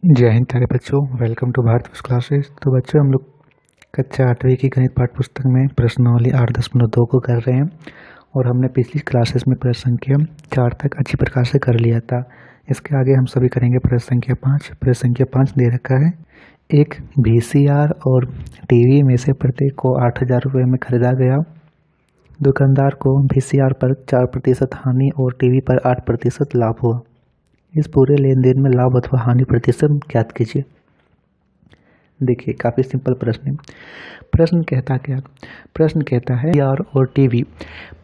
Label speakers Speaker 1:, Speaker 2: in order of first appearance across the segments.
Speaker 1: जय हिंद प्यारे बच्चों, वेलकम टू भारत क्लासेस। तो बच्चों, हम लोग कक्षा 8वीं की गणित पाठ्य पुस्तक में प्रश्नावली 8.2 को कर रहे हैं और हमने पिछली क्लासेस में प्रश्न संख्या 4 तक अच्छी प्रकार से कर लिया था। इसके आगे हम सभी करेंगे प्रश्न संख्या 5। प्रश्न संख्या 5 दे रखा है, एक VCR और टीवी में से प्रत्येक को 8,000 रुपये में खरीदा गया। दुकानदार को VCR पर 4% हानि और टीवी पर 8% लाभ हुआ। इस पूरे लेन देन में लाभ अथवा हानि प्रतिशत ज्ञात कीजिए। देखिए, काफ़ी सिंपल प्रश्न है। प्रश्न कहता क्या? प्रश्न कहता है VCR और टीवी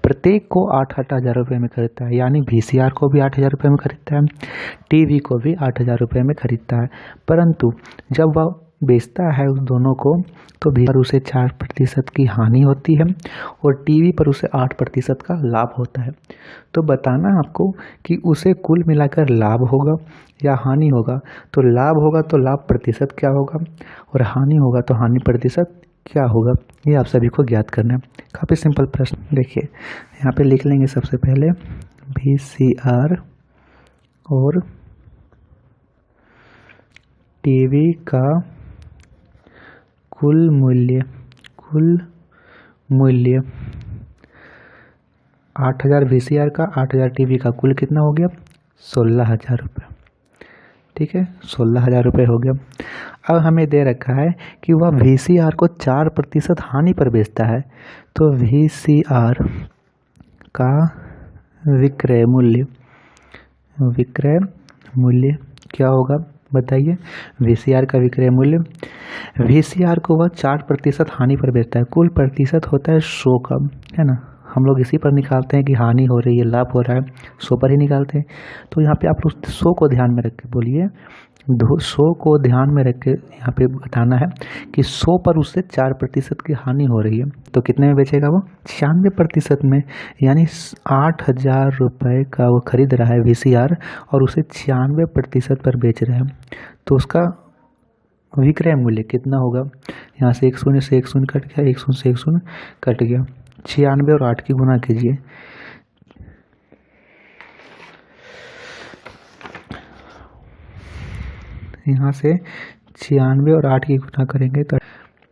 Speaker 1: प्रत्येक को 8,000 रुपये में खरीदता है, यानी VCR को भी 8,000 रुपये में खरीदता है, टीवी को भी 8,000 रुपये में खरीदता है। परंतु जब वह बेचता है उस दोनों को, तो VCR पर उसे 4% की हानि होती है और टीवी पर उसे 8% का लाभ होता है। तो बताना आपको कि उसे कुल मिलाकर लाभ होगा या हानि होगा। तो लाभ होगा तो लाभ प्रतिशत क्या होगा और हानि होगा तो हानि प्रतिशत क्या होगा, ये आप सभी को ज्ञात करना है। काफ़ी सिंपल प्रश्न। देखिए, यहाँ पे लिख लेंगे सबसे पहले VCR और टीवी का कुल मूल्य 8,000 VCR का, 8,000 टीवी का, कुल कितना हो गया? 16,000 रुपये। ठीक है, 16,000 रुपये हो गया। अब हमें दे रखा है कि वह VCR को 4% हानि पर बेचता है। तो VCR का विक्रय मूल्य क्या होगा, बताइए। VCR का विक्रय मूल्य, VCR को वह 4% हानि पर बेचता है। कुल प्रतिशत होता है 100 का, है ना। हम लोग इसी पर निकालते हैं कि हानि हो रही है, लाभ हो रहा है, 100 पर ही निकालते हैं। तो यहाँ पे आप लोग 100 को ध्यान में रख के बोलिए, 100 को ध्यान में रख के यहाँ पे बताना है कि 100 पर उससे 4% की हानि हो रही है। तो कितने में बेचेगा वो? 96% में, यानी 8,000 रुपये का वो खरीद रहा है VCR और उसे 96% पर बेच रहा है। तो उसका विक्रय मूल्य कितना होगा? यहाँ से एक शून्य कट गया, एक शून्य से एक शून्य कट गया। 96 और 8 की गुना कीजिए, यहाँ से 96 और 8 की गुना करेंगे तो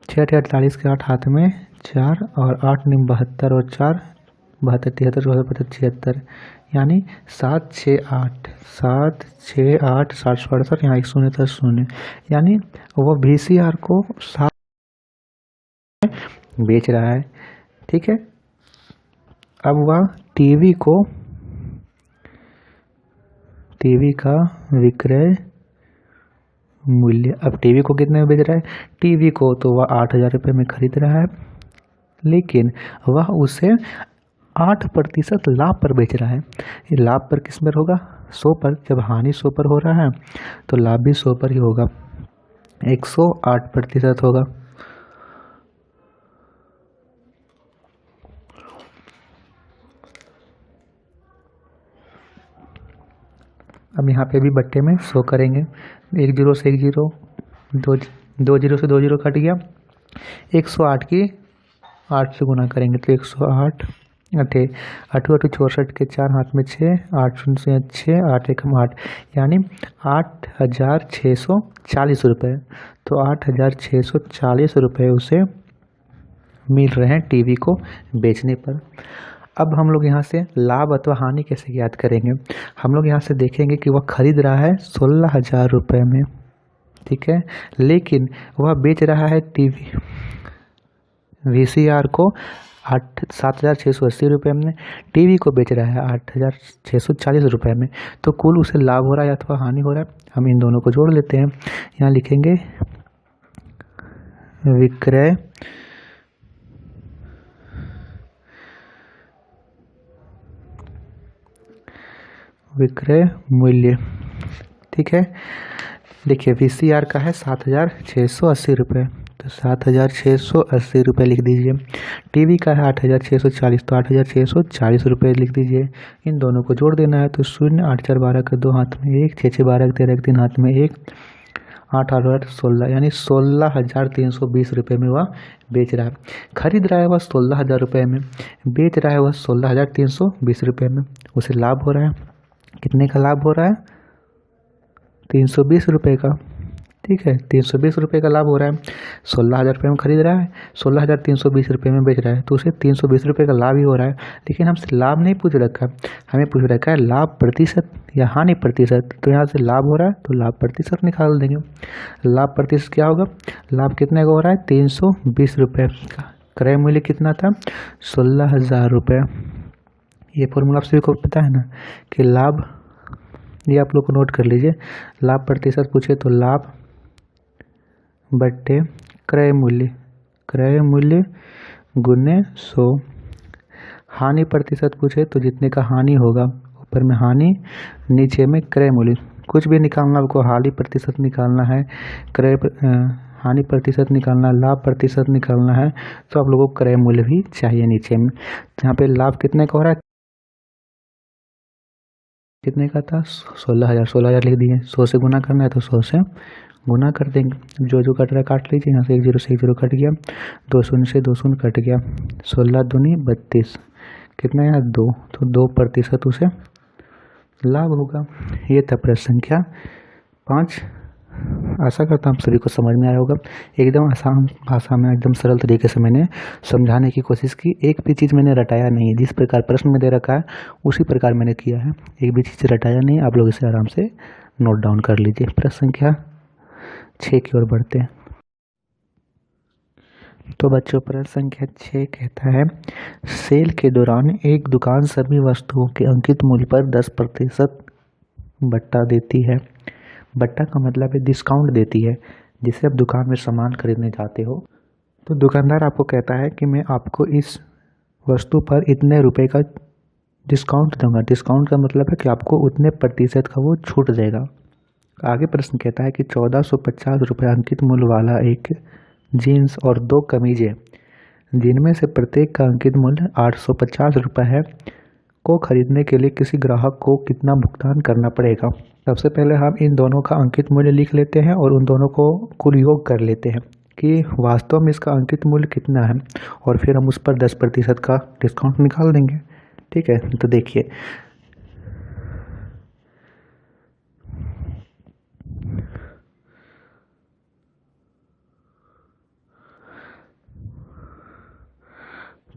Speaker 1: 6 48 के 8 हाथ में 4 और 8 9 72 और 4 72 73 74 76, यानी 7 6 8 7 6 8 60 68, यहाँ एक शून्य था शून्य, यानी वह VCR को 7 बेच रहा है। ठीक है, अब वह टीवी का विक्रय मूल्य, अब टीवी को कितने में बेच रहा है? टीवी को तो वह 8,000 रुपये में खरीद रहा है, लेकिन वह उसे 8% लाभ पर बेच रहा है। ये लाभ पर किस पर होगा? 100 पर। जब हानि 100 पर हो रहा है तो लाभ भी 100 पर ही होगा, 108% होगा। अब यहाँ पे भी बट्टे में 100 करेंगे, 1 0 से 1 0, 2 0 से 2 0 कट गया, 108 की 8 से गुना करेंगे तो 108 8 8 64 के 4 हाथ में 6 8 शून्य से 6 8 1 8, यानी 8,640 रुपये। तो 8,640 रुपये उसे मिल रहे हैं टीवी को बेचने पर। अब हम लोग यहाँ से लाभ अथवा हानि कैसे ज्ञात करेंगे? हम लोग यहाँ से देखेंगे कि वह खरीद रहा है 16,000 रुपये में, ठीक है, लेकिन वह बेच रहा है टीवी VCR को 7,680 रुपये में, टीवी को बेच रहा है 8,640 रुपये में। तो कुल उसे लाभ हो रहा है अथवा हानि हो रहा है। हम इन दोनों को जोड़ लेते हैं। यहाँ लिखेंगे विक्रय मूल्य। ठीक है, देखिए VCR का है 7,680 रुपये, तो 7,680 रुपये लिख दीजिए। टीवी का है 8,640, तो 8,640 रुपये लिख दीजिए। इन दोनों को जोड़ देना है तो 0 8 4 12 का 2 हाथ में 1, 6 6 12 13 3 हाथ में 1, 8 8 8 16, यानी 16,320 रुपये में वह बेच रहा है। खरीद रहा है वह 16,000 रुपये में, बेच रहा है वह 16,320 रुपये में। उसे लाभ हो रहा है, कितने का लाभ हो रहा है? 320 रुपये का। ठीक है, 320 रुपये का लाभ हो रहा है। 16,000 रुपये में खरीद रहा है, 16,320 रुपये में बेच रहा है, तो उसे 320 रुपये का लाभ ही हो रहा है। लेकिन हमसे लाभ नहीं पूछ रखा, हमें पूछ रखा है लाभ प्रतिशत या हानि प्रतिशत। तो यहाँ से लाभ हो रहा है तो लाभ प्रतिशत निकाल देंगे। लाभ प्रतिशत क्या होगा, लाभ कितने का हो रहा है, 320 रुपये का। क्रय मूल्य कितना था, 16,000 रुपये। ये फॉर्मूला आप सभी को पता है ना कि लाभ, ये आप लोग को नोट कर लीजिए। लाभ प्रतिशत पूछे तो लाभ बट्टे क्रय मूल्य, क्रय मूल्य गुने 100। हानि प्रतिशत पूछे तो जितने का हानि होगा, ऊपर में हानि नीचे में क्रय मूल्य। कुछ भी निकालना, आपको हानि प्रतिशत निकालना है, हानि प्रतिशत निकालना है, लाभ प्रतिशत निकालना है, तो आप लोगों को क्रय मूल्य भी चाहिए नीचे में। यहाँ पे लाभ कितने का हो रहा है, कितने का था, 16,000। 16,000 लिख दिए, 100 से गुना करना है तो 100 से गुना कर देंगे। जो जो कट रहा है काट लीजिए, यहाँ से 1 0 से 1 0 कट गया, 2 शून्य से 2 शून्य कट गया, 16 दूनी 32, कितना है 2, तो 2% उसे लाभ होगा। ये था प्रश्न संख्या 5। आशा करता हूँ आप सभी को समझ में आया होगा। एकदम आसान भाषा में, एकदम सरल तरीके से मैंने समझाने की कोशिश की। एक भी चीज़ मैंने रटाया नहीं है, जिस प्रकार प्रश्न में दे रखा है उसी प्रकार मैंने किया है, एक भी चीज़ रटाया नहीं। आप लोग इसे आराम से नोट डाउन कर लीजिए। प्रश्न संख्या 6 की ओर बढ़ते हैं। तो बच्चों प्रश्न संख्या 6 कहता है, सेल के दौरान एक दुकान सभी वस्तुओं के अंकित मूल्य पर 10% बट्टा देती है। बट्टा का मतलब है डिस्काउंट देती है। जिसे आप दुकान में सामान खरीदने जाते हो तो दुकानदार आपको कहता है कि मैं आपको इस वस्तु पर इतने रुपए का डिस्काउंट दूंगा। डिस्काउंट का मतलब है कि आपको उतने प्रतिशत का वो छूट देगा। आगे प्रश्न कहता है कि 1450 रुपये अंकित मूल्य वाला एक जीन्स और 2 कमीजें, जिनमें से प्रत्येक का अंकित मूल्य 850 रुपये है, को खरीदने के लिए किसी ग्राहक को कितना भुगतान करना पड़ेगा। सबसे पहले हम इन दोनों का अंकित मूल्य लिख लेते हैं और उन दोनों को कुल योग कर लेते हैं कि वास्तव में इसका अंकित मूल्य कितना है, और फिर हम उस पर 10% का डिस्काउंट निकाल देंगे। ठीक है, तो देखिए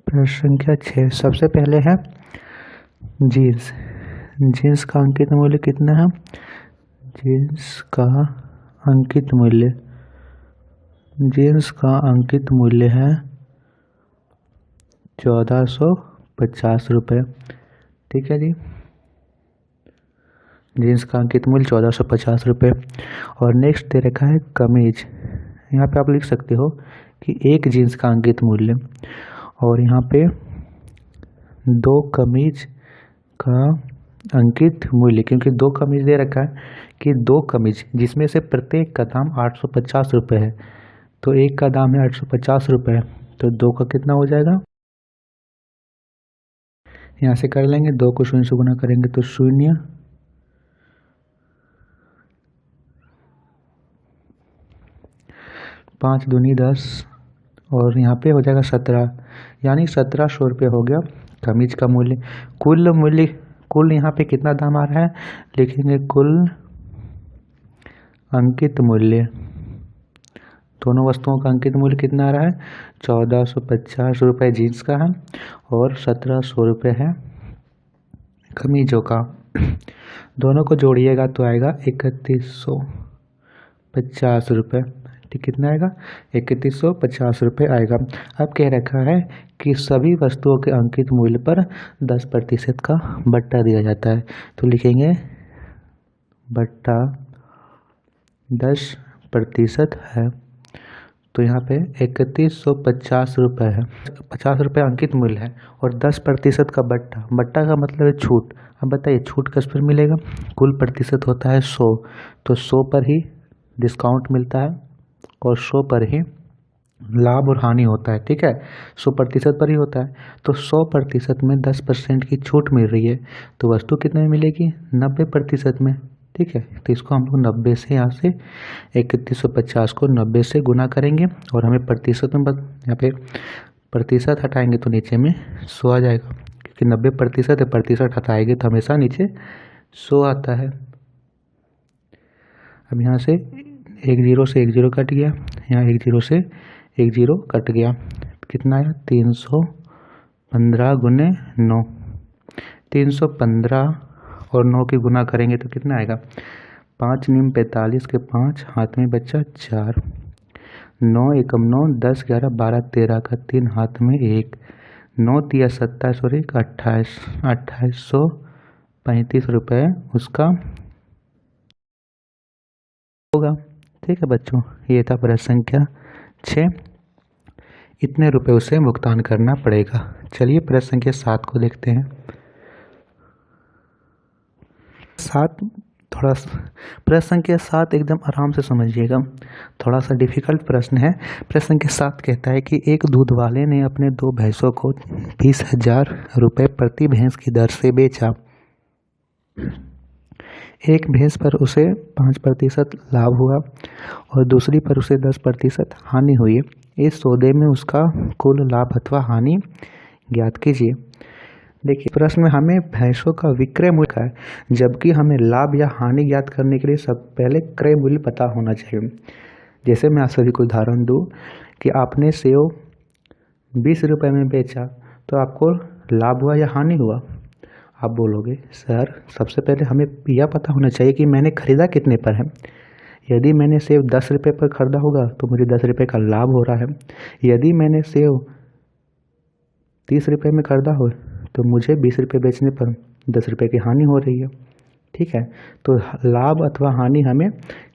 Speaker 1: प्रश्न संख्या 6। सबसे पहले है जीन्स। जीन्स का अंकित मूल्य कितना है, जीन्स का अंकित मूल्य, जीन्स का अंकित मूल्य है 1450 रुपये। ठीक है जी, जीन्स का अंकित मूल्य 1450 रुपये। और नेक्स्ट दे रखा है कमीज। यहाँ पे आप लिख सकते हो कि एक जीन्स का अंकित मूल्य, और यहाँ पे 2 कमीज का अंकित मूल्य, क्योंकि 2 कमीज दे रखा है कि 2 कमीज जिसमें से प्रत्येक का दाम 850 रुपये है, तो एक का दाम है 850 रुपये, तो 2 का कितना हो जाएगा, यहाँ से कर लेंगे, 2 को 0 से गुना करेंगे तो 0, 5 दूनी 10, और यहाँ पे हो जाएगा 17, यानी 1700 रुपये हो गया कमीज का मूल्य। कुल मूल्य, कुल यहाँ पे कितना दाम आ रहा है, लिखेंगे कुल अंकित मूल्य। दोनों वस्तुओं का अंकित मूल्य कितना आ रहा है, 1450 रुपये जीन्स का है और 1700 रुपये है कमीजों का। दोनों को जोड़िएगा तो आएगा 3150 रुपये। ठीक, कितना आएगा, 3150 रुपये आएगा। अब कह रखा है कि सभी वस्तुओं के अंकित मूल्य पर 10% का बट्टा दिया जाता है, तो लिखेंगे बट्टा 10% है। तो यहाँ पे 3150 रुपये है, 50 रुपये अंकित मूल्य है और 10% का बट्टा। बट्टा का मतलब है छूट। अब बताइए छूट किस पर मिलेगा, कुल प्रतिशत होता है 100, तो 100 पर ही डिस्काउंट मिलता है और 100 पर ही लाभ और हानि होता है। ठीक है, 100% पर ही होता है, तो 100% में 10% की छूट मिल रही है, तो वस्तु कितने में मिलेगी, 90% में। ठीक है, तो इसको हम लोग 90 से, यहाँ से 3150 को 90 से गुना करेंगे और हमें प्रतिशत में यहाँ पे प्रतिशत हटाएंगे तो नीचे में 100 आ जाएगा, क्योंकि 90% है, प्रतिशत हटाएंगे तो हमेशा नीचे 100 आता है। अब यहाँ से एक जीरो से एक जीरो कट गया, यहाँ एक जीरो से एक जीरो कट गया, कितना आया 315 गुने 9। 315 और 9 की गुना करेंगे तो कितना आएगा, 5 नीम 45 के 5, हाथ में बच्चा 4, 9 एकम 9, 10 11 12 13 का 3, हाथ में 1, 9 तिया 27 और 1 28, 2835 रुपये उसका होगा। ठीक है बच्चों, ये था प्रश्न संख्या 6। इतने रुपए उसे भुगतान करना पड़ेगा। चलिए प्रश्न संख्या 7 को देखते हैं। 7 थोड़ा प्रश्न संख्या 7 एकदम आराम से समझिएगा, थोड़ा सा डिफिकल्ट प्रश्न है। प्रश्न संख्या 7 कहता है कि एक दूध वाले ने अपने 2 भैंसों को 20,000 रुपये प्रति भैंस की दर से बेचा। एक भैंस पर उसे 5% लाभ हुआ और दूसरी पर उसे 10% हानि हुई। इस सौदे में उसका कुल लाभ अथवा हानि ज्ञात कीजिए। देखिए प्रश्न में हमें भैंसों का विक्रय मूल्य का है, जबकि हमें लाभ या हानि ज्ञात करने के लिए सब पहले क्रय मूल्य पता होना चाहिए। जैसे मैं आप सभी को उदाहरण दूँ कि आपने सेव 20 रुपये में बेचा तो आपको लाभ हुआ या हानि हुआ। आप बोलोगे सर सबसे पहले हमें यह पता होना चाहिए कि मैंने खरीदा कितने पर है। यदि मैंने सेव 10 रुपये पर खरीदा होगा तो मुझे 10 रुपये का लाभ हो रहा है। यदि मैंने सेव 30 रुपये में खरीदा हो तो मुझे 20 रुपये बेचने पर 10 रुपये की हानि हो रही है। ठीक है, तो लाभ अथवा हानि हमें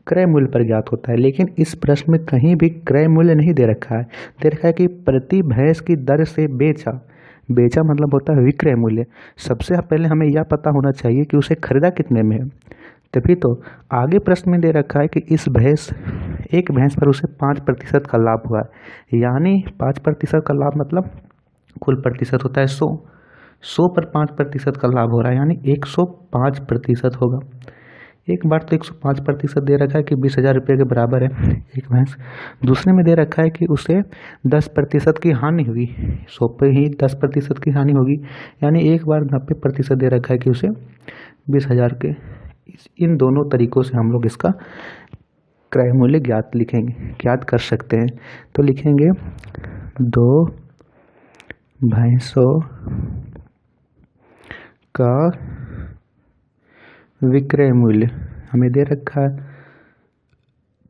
Speaker 1: क्रय मूल्य पर ज्ञात होता है, लेकिन इस प्रश्न में कहीं भी क्रय मूल्य नहीं दे रखा है। दे रखा है कि प्रति भैंस की दर से बेचा। बेचा मतलब होता है विक्रय मूल्य। सबसे पहले हमें यह पता होना चाहिए कि उसे खरीदा कितने में है, तभी तो आगे प्रश्न में दे रखा है कि एक भैंस पर उसे 5% का लाभ हुआ है, यानी 5% का लाभ मतलब कुल प्रतिशत होता है 100 पर 5% का लाभ हो रहा है, यानी 105% होगा। एक बार तो 105% दे रखा है कि 20,000 रुपये के बराबर है एक भैंस। दूसरे में दे रखा है कि उसे 10% की हानि हुई, 100 पे ही 10% की हानि होगी, यानी एक बार 90% दे रखा है कि उसे 20,000 के। इन दोनों तरीकों से हम लोग इसका क्रय मूल्य ज्ञात कर सकते हैं। तो लिखेंगे 2 भैंसों का विक्रय मूल्य हमें दे रखा है,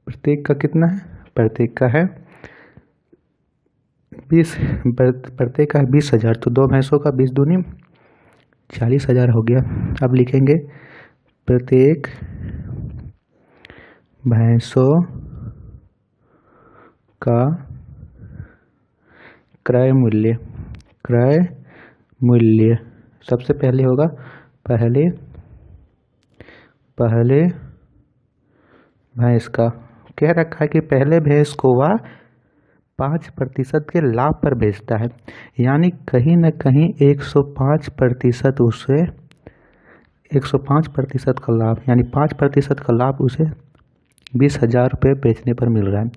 Speaker 1: प्रत्येक का कितना है, प्रत्येक का है 20,000, तो 2 भैंसों का 20 दूनी 40,000 हो गया। अब लिखेंगे प्रत्येक भैंसों का क्रय मूल्य सबसे पहले होगा पहले भैंस का। कह रखा है कि पहले भैंस को वह 5% के लाभ पर बेचता है, यानी कहीं न कहीं 105% उसे 105% का लाभ, यानी 5% का लाभ उसे 20,000 रुपये बेचने पर मिल रहा है।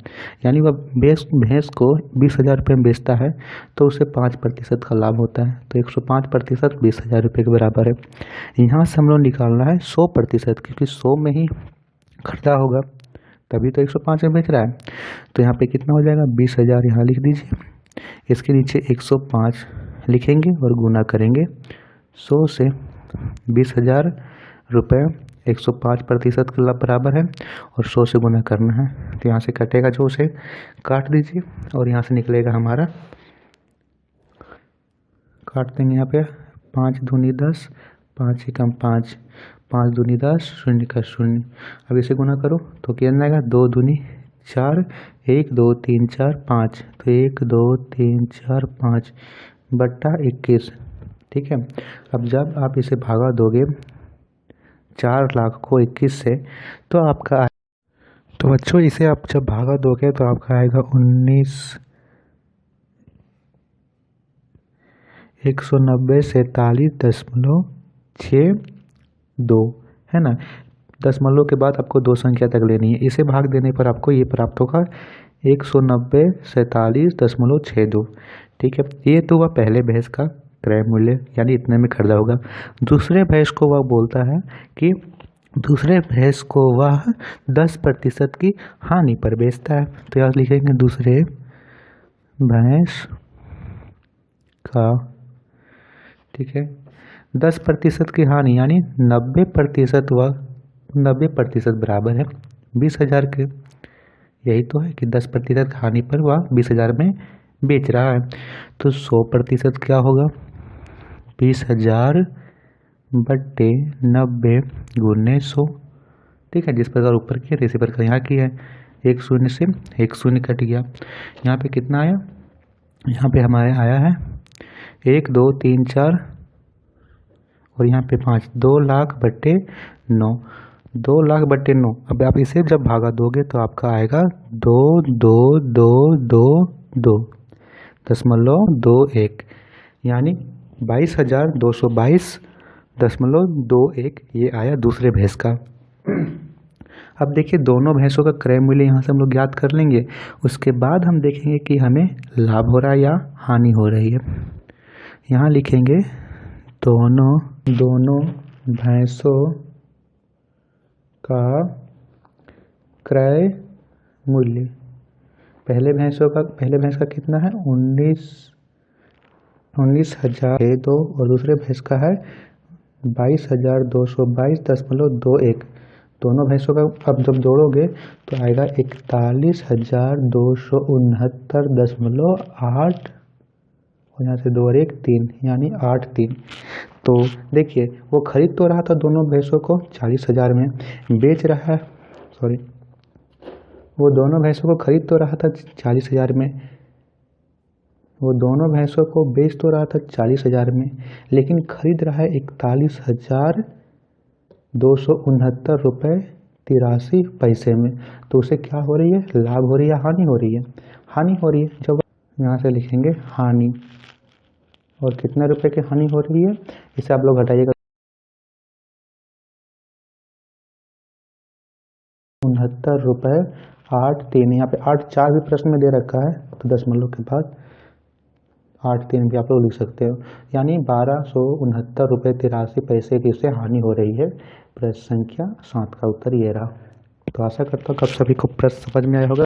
Speaker 1: यानी वह भैंस को 20,000 रुपये में बेचता है तो उसे 5% का लाभ होता है, तो 105% 20,000 रुपये के बराबर है। यहाँ से हम लोग निकालना है 100%, क्योंकि 100 में ही खरीदा होगा तभी तो 105 में बेच रहा है। तो यहाँ पे कितना हो जाएगा 20,000, यहाँ लिख दीजिए, इसके नीचे 105 लिखेंगे और गुना करेंगे 100 से। 20,000 रुपये 105% के बराबर है और 100 से गुना करना है, तो यहाँ से कटेगा जो, उसे काट दीजिए और यहाँ से निकलेगा हमारा, काट देंगे यहाँ पे 5 दूनी 10, 5 एकम 5, 5 दूनी 10, 0 का 0। अब इसे गुना करो तो कितना आएगा 2 दूनी 4, 1 2 3 4 5, तो 1 2 3 4 5 बट्टा 21। ठीक है, अब जब आप इसे भागा दोगे 4 लाख को 21 से तो आपका, तो बच्चों इसे आप जब भागा दोगे तो आपका आएगा 19,190 है ना। दशमलव के बाद आपको 2 संख्या तक लेनी है, इसे भाग देने पर आपको ये प्राप्त होगा 190,47.62। ठीक है, ये तो वह पहले भैंस का क्रय मूल्य, यानी इतने में खरीदा होगा। दूसरे भैंस को वह बोलता है कि दूसरे भैंस को वह 10% की हानि पर बेचता है। तो यहाँ लिखेंगे दूसरे भैंस का, ठीक है, 10% की हानि यानी 90%, वह 90% बराबर है 20,000 के। यही तो है कि 10% हानि पर वह 20,000 में बेच रहा है। तो 100% क्या होगा, 20,000 बट्टे 90 गुने 100। ठीक है, जिस प्रकार ऊपर किया इसी प्रकार यहाँ की है। एक शून्य से एक शून्य कट गया। यहाँ पे कितना आया, यहाँ पे हमारे आया है 1 2 3 4 और यहाँ पे 5, 2 लाख बट्टे 9, 2 लाख बट्टे 9। अब आप इसे जब भागा दोगे तो आपका आएगा 2 2 2 2 2 .21, यानी 22,222.21 ये आया दूसरे भैंस का। अब देखिए दोनों भैंसों का क्रय मूल्य यहाँ से हम लोग ज्ञात कर लेंगे। उसके बाद हम देखेंगे कि हमें लाभ हो रहा है या हानि हो रही है। यहाँ लिखेंगे दोनों भैंसों का क्रय मूल्य। पहले भैंस का कितना है 19,000 2 और दूसरे भैंस का है 22,222.21। दोनों भैंसों का अब जब जोड़ोगे तो आएगा 41,269.8 और यहाँ से 2 और 1 3 यानी 8,3। तो देखिए वो खरीद तो रहा था दोनों भैंसों को 40,000 में, बेच रहा है, सॉरी, वो दोनों भैंसों को खरीद तो रहा था 40,000 में, वो दोनों भैंसों को बेच तो रहा था 40,000 में, लेकिन खरीद रहा है 41,269 रुपये 83 पैसे में। तो उसे क्या हो रही है, लाभ हो रही है, हानि हो रही है, हानि हो रही है। जब यहाँ से लिखेंगे हानि, और कितने रुपए की हानि हो रही है इसे आप लोग घटाइएगा 69 रुपये 8,3। यहाँ पे 8,4 भी प्रश्न में दे रखा है तो दशमलव के बाद 8,3 भी आप लोग लिख सकते हो, यानी 1,269 रुपये 83 पैसे की इससे हानि हो रही है। प्रश्न संख्या 7 का उत्तर ये रहा। तो आशा करता हूँ कि आप सभी को प्रश्न समझ में आया होगा।